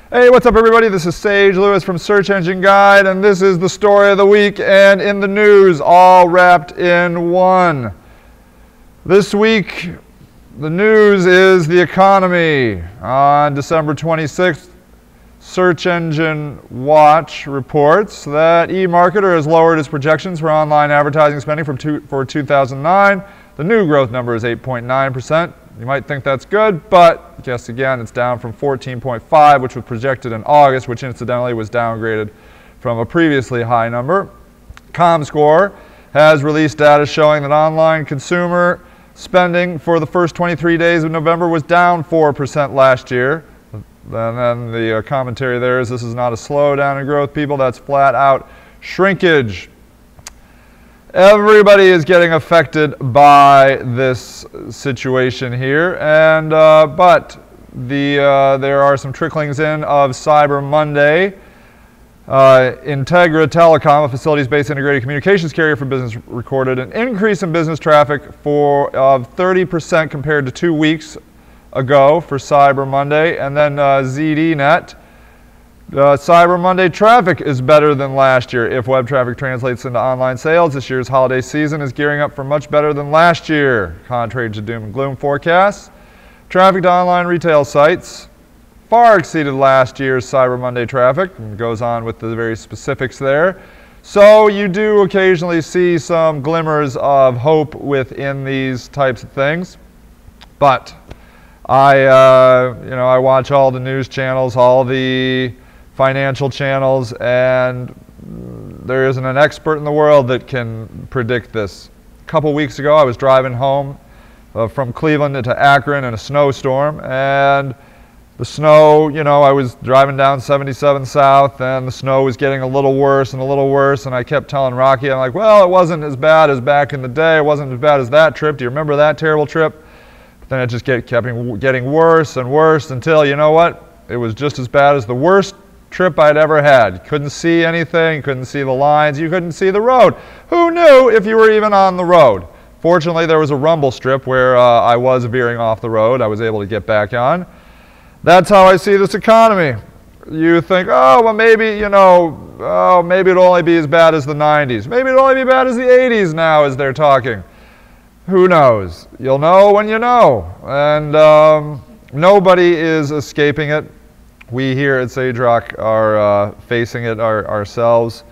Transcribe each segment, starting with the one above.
Hey, what's up everybody? This is Sage Lewis from Search Engine Guide, and this is the story of the week and in the news, all wrapped in one. This week, the news is the economy. On December 26th, Search Engine Watch reports that eMarketer has lowered its projections for online advertising spending for 2009. The new growth number is 8.9%. You might think that's good, but guess again, it's down from 14.5, which was projected in August, which incidentally was downgraded from a previously high number. ComScore has released data showing that online consumer spending for the first 23 days of November was down 4% last year. And then the commentary there is this is not a slowdown in growth, people. That's flat out shrinkage. Everybody is getting affected by this situation here, and but there are some tricklings in of Cyber Monday. Integra Telecom, a facilities-based integrated communications carrier for business, recorded an increase in business traffic of 30% compared to 2 weeks ago for Cyber Monday, and then ZDNet. Cyber Monday traffic is better than last year. If web traffic translates into online sales, this year's holiday season is gearing up for much better than last year, contrary to doom and gloom forecasts. Traffic to online retail sites far exceeded last year's Cyber Monday traffic, and goes on with the very specifics there. So you do occasionally see some glimmers of hope within these types of things, but I watch all the news channels, all the financial channels, and there isn't an expert in the world that can predict this. A couple weeks ago, I was driving home from Cleveland into Akron in a snowstorm, and the snow, I was driving down 77 South, and the snow was getting a little worse and a little worse, and I kept telling Rocky, I'm like, well, it wasn't as bad as back in the day. It wasn't as bad as that trip. Do you remember that terrible trip? But then it just kept getting worse and worse until, you know what? It was just as bad as the worst trip I'd ever had. You couldn't see anything, you couldn't see the lines, you couldn't see the road. Who knew if you were even on the road? Fortunately, there was a rumble strip where I was veering off the road. I was able to get back on. That's how I see this economy. You think, oh, well, maybe, maybe it'll only be as bad as the 90s. Maybe it'll only be bad as the 80s now as they're talking. Who knows? You'll know when you know. And nobody is escaping it. We here at SageRock are facing it ourselves.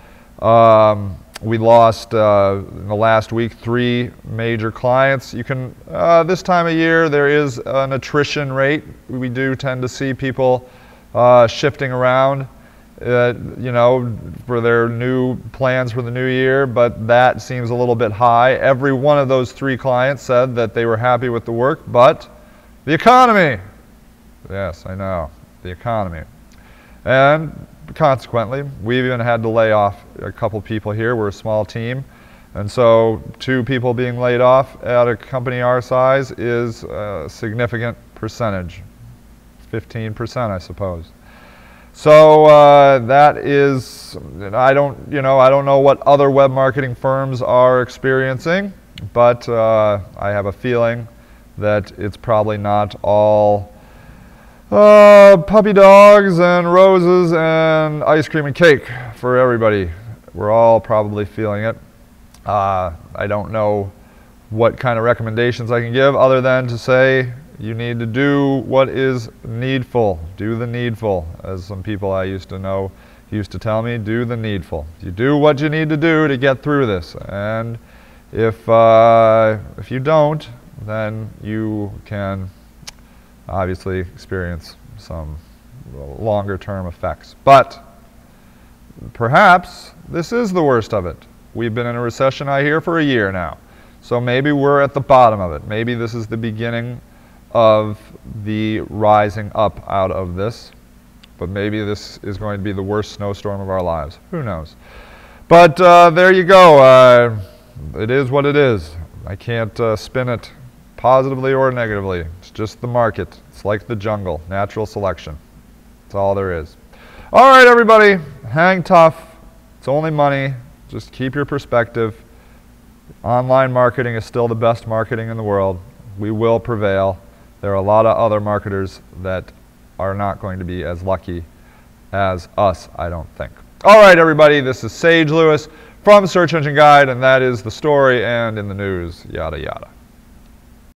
We lost in the last week 3 major clients. You can this time of year there is an attrition rate. We do tend to see people shifting around, for their new plans for the new year, but that seems a little bit high. Every one of those 3 clients said that they were happy with the work, but the economy. Yes, I know. The economy. And consequently, we've even had to lay off a couple people here. We're a small team, and so 2 people being laid off at a company our size is a significant percentage, 15%, I suppose. So that is, I don't know what other web marketing firms are experiencing, but I have a feeling that it's probably not all puppy dogs and roses and ice cream and cake for everybody. We're all probably feeling it. I don't know what kind of recommendations I can give other than to say you need to do what is needful. Do the needful. As some people I used to know used to tell me, do the needful. You do what you need to do to get through this. And if you don't, then you can obviously experience some longer-term effects. But perhaps this is the worst of it. We've been in a recession, I hear, for a year now. So maybe we're at the bottom of it. Maybe this is the beginning of the rising up out of this. But maybe this is going to be the worst snowstorm of our lives. Who knows? But there you go. It is what it is. I can't spin it positively or negatively. It's just the market. It's like the jungle, natural selection. That's all there is. All right, everybody, hang tough. It's only money. Just keep your perspective. Online marketing is still the best marketing in the world. We will prevail. There are a lot of other marketers that are not going to be as lucky as us, I don't think. All right, everybody, this is Sage Lewis from Search Engine Guide, and that is the story and in the news, yada, yada.